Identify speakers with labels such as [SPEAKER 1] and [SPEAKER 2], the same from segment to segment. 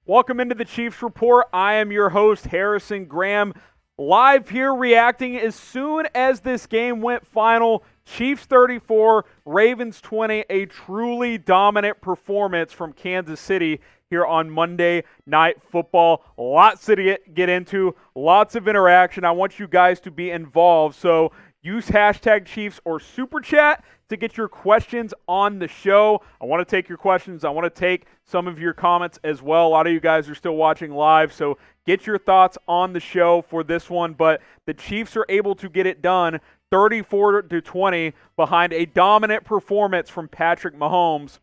[SPEAKER 1] Welcome into the Chiefs Report. I am your host, Harrison Graham, live here reacting as soon as this game went final. Chiefs 34, Ravens 20, a truly dominant performance from Kansas City here on Monday Night Football. Lots to get into, lots of interaction. I want you guys to be involved, so use hashtag Chiefs or Super Chat to get your questions on the show. I want to take your questions. I want to take some of your comments as well. A lot of you guys are still watching live, so get your thoughts on the show for this one. But the Chiefs are able to get it done 34-20 behind a dominant performance from Patrick Mahomes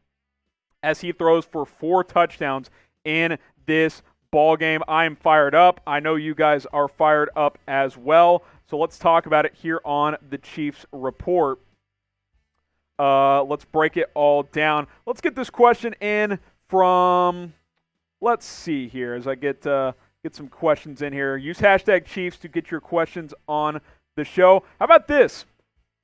[SPEAKER 1] as he throws for 4 touchdowns in this ball game. I am fired up. I know you guys are fired up as well. So let's talk about it here on the Chiefs Report. Let's break it all down. Let's get this question in from, let's see here as I get some questions in here. Use hashtag Chiefs to get your questions on the show. How about this?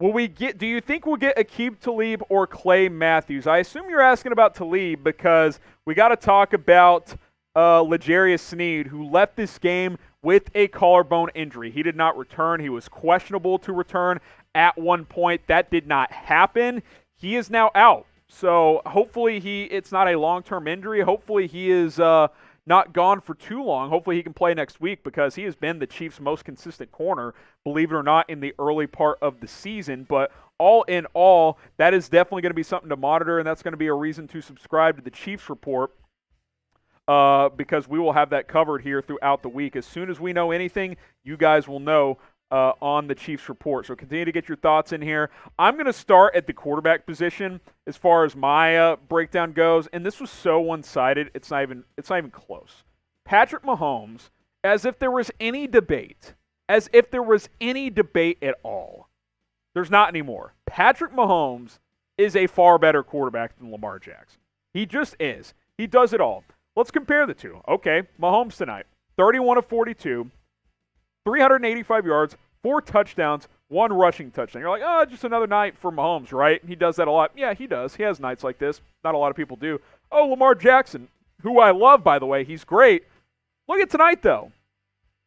[SPEAKER 1] Do you think we'll get Aqib Talib or Clay Matthews? I assume you're asking about Talib because we got to talk about L'Jarius Sneed, who left this game with a collarbone injury. He did not return. He was questionable to return at one point. That did not happen. He is now out. So hopefully it's not a long-term injury. Hopefully he is not gone for too long. Hopefully he can play next week because he has been the Chiefs' most consistent corner, believe it or not, in the early part of the season. But all in all, that is definitely going to be something to monitor, and that's going to be a reason to subscribe to the Chiefs Report. Because we will have that covered here throughout the week. As soon as we know anything, you guys will know on the Chiefs Report. So continue to get your thoughts in here. I'm going to start at the quarterback position as far as my breakdown goes, and this was so one-sided, it's not even close. Patrick Mahomes, as if there was any debate at all. There's not anymore. Patrick Mahomes is a far better quarterback than Lamar Jackson. He just is. He does it all. Let's compare the two. Okay, Mahomes tonight, 31 of 42, 385 yards, 4 touchdowns, 1 rushing touchdown. You're like, oh, just another night for Mahomes, right? He does that a lot. Yeah, he does. He has nights like this. Not a lot of people do. Oh, Lamar Jackson, who I love, by the way. He's great. Look at tonight, though.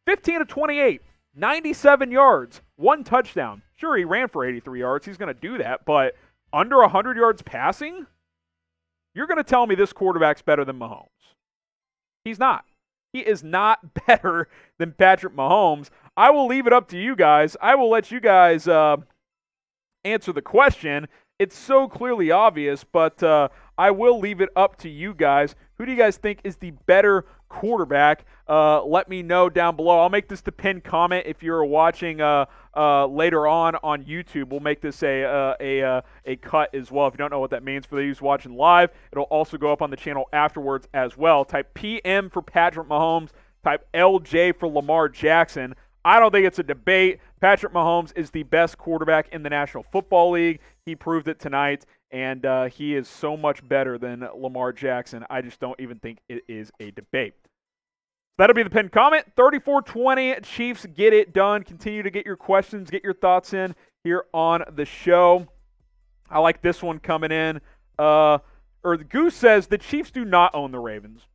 [SPEAKER 1] 15 of 28, 97 yards, 1 touchdown. Sure, he ran for 83 yards. He's going to do that, but under 100 yards passing? You're going to tell me this quarterback's better than Mahomes. He's not. He is not better than Patrick Mahomes. I will leave it up to you guys. I will let you guys answer the question. It's so clearly obvious, but I will leave it up to you guys. Who do you guys think is the better quarterback? Let me know down below. I'll make this the pinned comment if you're watching later on YouTube. We'll make this a cut as well. If you don't know what that means for those watching live, it'll also go up on the channel afterwards as well. Type PM for Patrick Mahomes. Type LJ for Lamar Jackson. I don't think it's a debate. Patrick Mahomes is the best quarterback in the National Football League. He proved it tonight, and he is so much better than Lamar Jackson. I just don't even think it is a debate. That'll be the pinned comment. 34-20, Chiefs get it done. Continue to get your questions, get your thoughts in here on the show. I like this one coming in. The Goose says the Chiefs do not own the Ravens.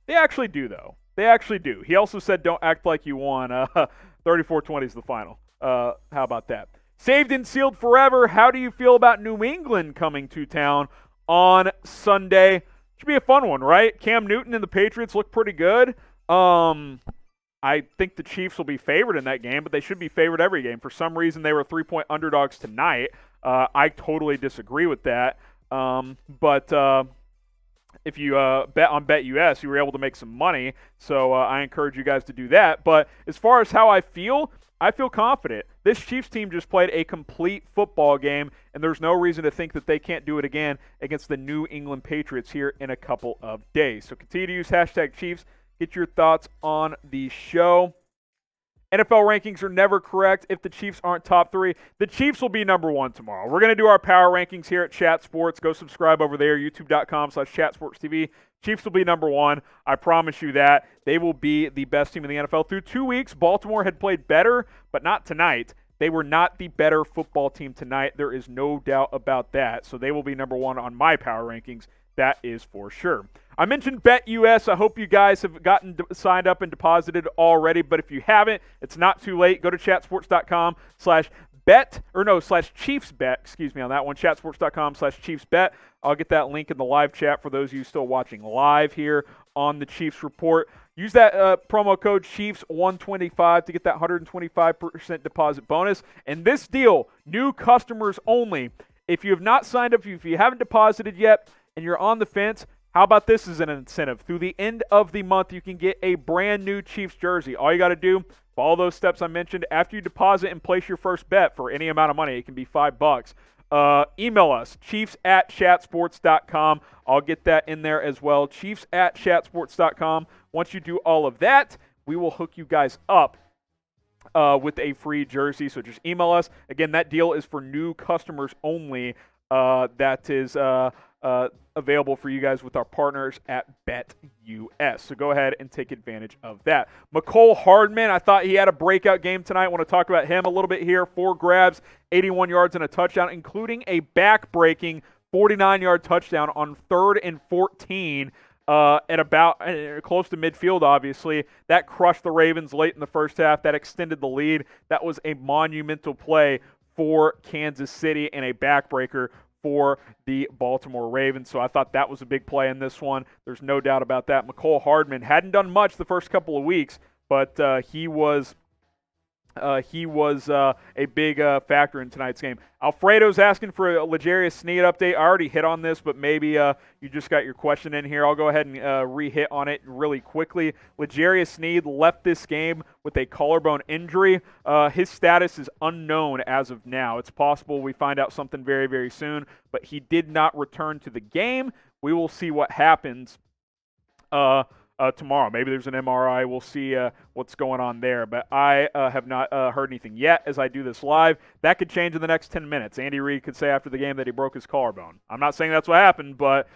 [SPEAKER 1] They actually do, though. They actually do. He also said don't act like you won. 34-20 is the final. How about that? Saved and sealed forever. How do you feel about New England coming to town on Sunday? Should be a fun one, right? Cam Newton and the Patriots look pretty good. I think the Chiefs will be favored in that game, but they should be favored every game. For some reason, they were 3-point underdogs tonight. I totally disagree with that. But if you bet on BetUS, you were able to make some money. So I encourage you guys to do that. But as far as how I feel confident. This Chiefs team just played a complete football game, and there's no reason to think that they can't do it again against the New England Patriots here in a couple of days. So continue to use hashtag Chiefs. Get your thoughts on the show. NFL rankings are never correct if the Chiefs aren't top 3. The Chiefs will be number 1 tomorrow. We're going to do our power rankings here at Chat Sports. Go subscribe over there, youtube.com/chatsportstv. Chiefs will be number 1. I promise you that. They will be the best team in the NFL. Through 2 weeks, Baltimore had played better, but not tonight. They were not the better football team tonight. There is no doubt about that. So they will be number 1 on my power rankings. That is for sure. I mentioned BetUS. I hope you guys have gotten signed up and deposited already, but if you haven't, it's not too late. Go to chatsports.com/Chiefsbet, excuse me on that one, chatsports.com/Chiefsbet. I'll get that link in the live chat for those of you still watching live here on the Chiefs Report. Use that promo code Chiefs125 to get that 125% deposit bonus. And this deal, new customers only. If you have not signed up, if you haven't deposited yet, and you're on the fence, how about this as an incentive? Through the end of the month, you can get a brand new Chiefs jersey. All you got to do, follow those steps I mentioned. After you deposit and place your first bet for any amount of money, it can be $5. Email us, chiefs@chatsports.com. I'll get that in there as well, chiefs@chatsports.com. Once you do all of that, we will hook you guys up with a free jersey. So just email us. Again, that deal is for new customers only. That is available for you guys with our partners at BetUS. So go ahead and take advantage of that. MECOLE HARDMAN, I thought he had a breakout game tonight. I want to talk about him a little bit here. 4 grabs, 81 yards and a touchdown, including a back-breaking 49-yard touchdown on 3rd and 14 at about close to midfield, obviously. That crushed the Ravens late in the first half. That extended the lead. That was a monumental play for Kansas City and a backbreaker for the Baltimore Ravens. So I thought that was a big play in this one. There's no doubt about that. MECOLE HARDMAN hadn't done much the first couple of weeks, but he was a big factor in tonight's game. Alfredo's asking for a L'Jarius Sneed update. I already hit on this, but maybe you just got your question in here. I'll go ahead and re-hit on it really quickly. L'Jarius Sneed left this game with a collarbone injury. His status is unknown as of now. It's possible we find out something very, very soon, but he did not return to the game. We will see what happens tomorrow. Maybe there's an MRI. We'll see what's going on there. But I have not heard anything yet as I do this live. That could change in the next 10 minutes. Andy Reid could say after the game that he broke his collarbone. I'm not saying that's what happened, but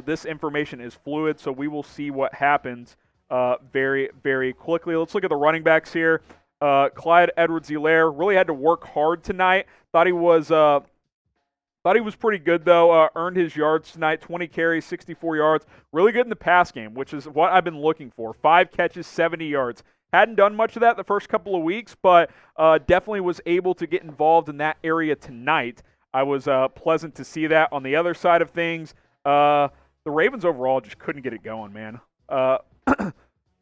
[SPEAKER 1] this information is fluid, so we will see what happens very, very quickly. Let's look at the running backs here. CLYDE Edwards-Helaire really had to work hard tonight. Thought he was pretty good, though. Earned his yards tonight, 20 carries, 64 yards. Really good in the pass game, which is what I've been looking for. 5 catches, 70 yards. Hadn't done much of that the first couple of weeks, but definitely was able to get involved in that area tonight. I was pleasant to see that. On the other side of things, the Ravens overall just couldn't get it going, man.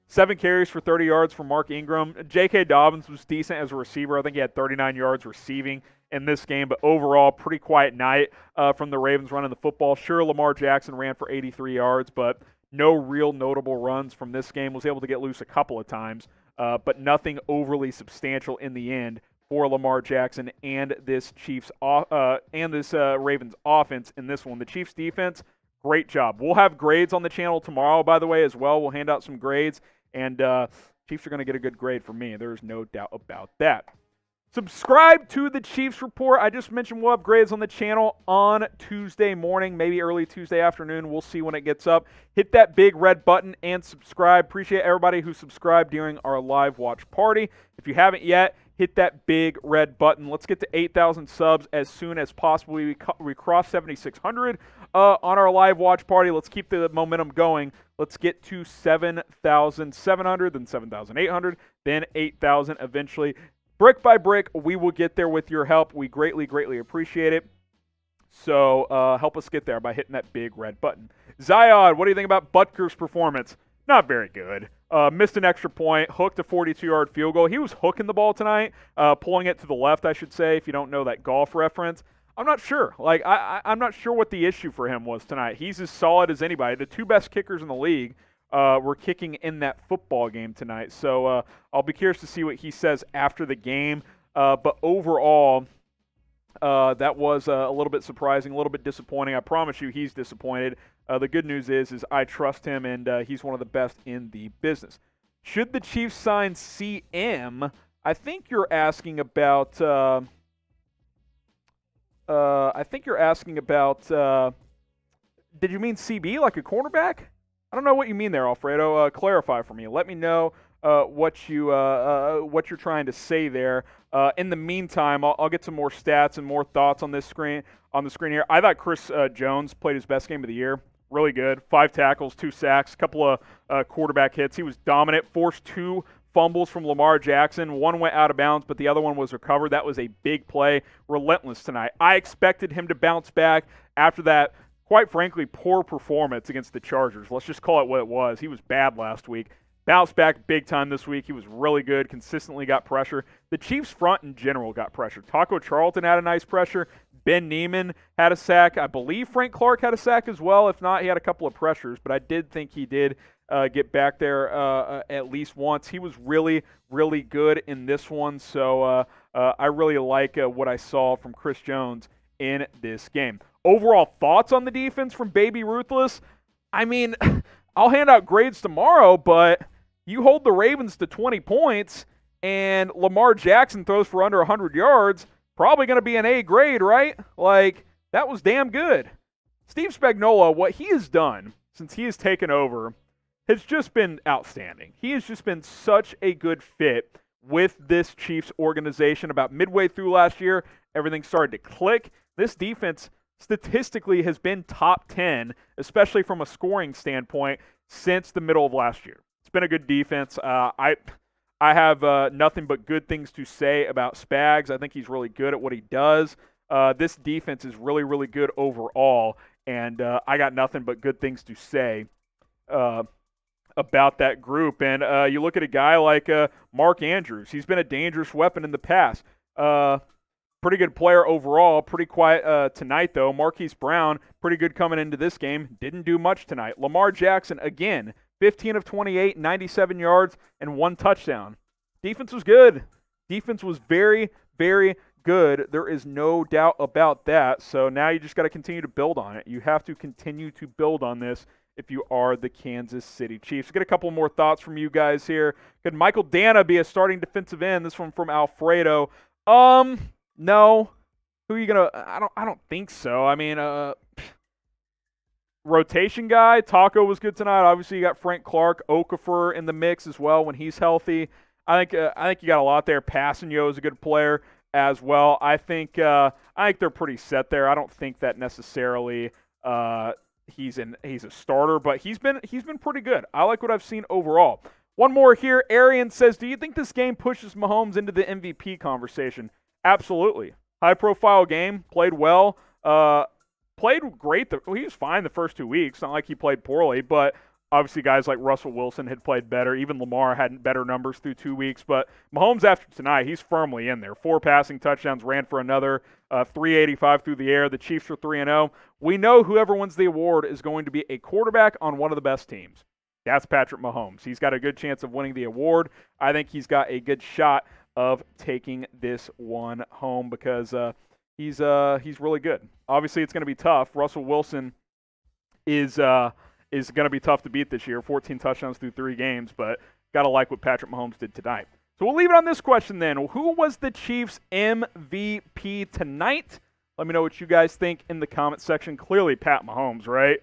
[SPEAKER 1] 7 carries for 30 yards from Mark Ingram. J.K. Dobbins was decent as a receiver. I think he had 39 yards receiving in this game, but overall, pretty quiet night from the Ravens running the football. Sure, Lamar Jackson ran for 83 yards, but no real notable runs from this game. Was able to get loose a couple of times, but nothing overly substantial in the end for Lamar Jackson and this Ravens offense in this one. The Chiefs defense, great job. We'll have grades on the channel tomorrow, by the way, as well. We'll hand out some grades, and Chiefs are going to get a good grade from me. There's no doubt about that. Subscribe to the Chiefs Report. I just mentioned we'll have grades on the channel on Tuesday morning, maybe early Tuesday afternoon. We'll see when it gets up. Hit that big red button and subscribe. Appreciate everybody who subscribed during our live watch party. If you haven't yet, hit that big red button. Let's get to 8,000 subs as soon as possible. We crossed 7,600 on our live watch party. Let's keep the momentum going. Let's get to 7,700, then 7,800, then 8,000 eventually. Brick by brick, we will get there with your help. We greatly, greatly appreciate it. So help us get there by hitting that big red button. Zion, what do you think about Butker's performance? Not very good. Missed an extra point, hooked a 42-yard field goal. He was hooking the ball tonight, pulling it to the left, I should say, if you don't know that golf reference. I'm not sure. I'm not sure what the issue for him was tonight. He's as solid as anybody. The 2 best kickers in the league were kicking in that football game tonight. So I'll be curious to see what he says after the game. But overall, that was a little bit surprising, a little bit disappointing. I promise you he's disappointed. The good news is I trust him, and he's one of the best in the business. Should the Chiefs sign CM? I think you're asking about did you mean CB, like a cornerback? I don't know what you mean there, Alfredo. Clarify for me. Let me know what you're trying to say there. In the meantime, I'll get some more stats and more thoughts on this screen. On the screen here, I thought Chris Jones played his best game of the year. really good. 5 tackles, 2 sacks, a couple of quarterback hits. He was dominant, forced 2 fumbles from Lamar Jackson. One went out of bounds, but the other one was recovered. That was a big play. Relentless tonight. I expected him to bounce back after that, quite frankly, poor performance against the Chargers. Let's just call it what it was. He was bad last week. Bounced back big time this week. He was really good, consistently got pressure. The Chiefs' front in general got pressure. Taco Charlton had a nice pressure. Ben Neiman had a sack. I believe Frank Clark had a sack as well. If not, he had a couple of pressures, but I did think he did get back there at least once. He was really, really good in this one, so I really like what I saw from Chris Jones in this game. Overall thoughts on the defense from Baby Ruthless? I mean, I'll hand out grades tomorrow, but you hold the Ravens to 20 points and Lamar Jackson throws for under 100 yards, probably going to be an A grade, right? Like, that was damn good. Steve Spagnuolo, what he has done since he has taken over has just been outstanding. He has just been such a good fit with this Chiefs organization. About midway through last year, everything started to click. This defense statistically has been top 10, especially from a scoring standpoint, since the middle of last year. It's been a good defense. I have nothing but good things to say about Spags. I think he's really good at what he does. This defense is really, really good overall, and I got nothing but good things to say about that group. And you look at a guy like Mark Andrews. He's been a dangerous weapon in the past. Pretty good player overall. Pretty quiet tonight, though. Marquise Brown, pretty good coming into this game. Didn't do much tonight. Lamar Jackson, again, 15 of 28, 97 yards, and 1 touchdown. Defense was good. Defense was very, very good. There is no doubt about that. So now you just got to continue to build on it. You have to continue to build on this if you are the Kansas City Chiefs. We'll get a couple more thoughts from you guys here. Could Michael Dana be a starting defensive end? This one from Alfredo. No. Who are you gonna? I don't think so. I mean, rotation guy. Taco was good tonight. Obviously, you got Frank Clark, Okafor in the mix as well when he's healthy. I think you got a lot there. Passanio is a good player as well. I think they're pretty set there. I don't think that necessarily he's a starter, but he's been pretty good. I like what I've seen overall. One more here. Arian says, "Do you think this game pushes Mahomes into the MVP conversation?" Absolutely. High-profile game, played well, played great. He was fine the first 2 weeks. Not like he played poorly, but obviously guys like Russell Wilson had played better. Even Lamar had better numbers through 2 weeks. But Mahomes, after tonight, he's firmly in there. 4 passing touchdowns, ran for another, 385 through the air. The Chiefs are 3-0. We know whoever wins the award is going to be a quarterback on one of the best teams. That's Patrick Mahomes. He's got a good chance of winning the award. I think he's got a good shot of taking this one home because he's really good. Obviously, it's going to be tough. Russell Wilson is going to be tough to beat this year. 14 touchdowns through 3 games, but got to like what Patrick Mahomes did tonight. So we'll leave it on this question then. Who was the Chiefs' MVP tonight? Let me know what you guys think in the comment section. Clearly, Pat Mahomes, right?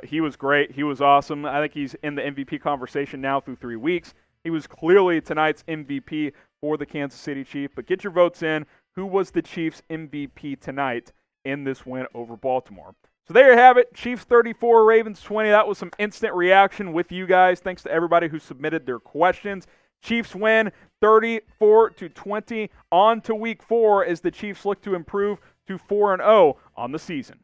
[SPEAKER 1] He was great. He was awesome. I think he's in the MVP conversation now through 3 weeks. He was clearly tonight's MVP for the Kansas City Chiefs. But get your votes in. Who was the Chiefs' MVP tonight in this win over Baltimore? So there you have it. Chiefs 34, Ravens 20. That was some instant reaction with you guys. Thanks to everybody who submitted their questions. Chiefs win 34-20. On to week 4 as the Chiefs look to improve to 4-0 on the season.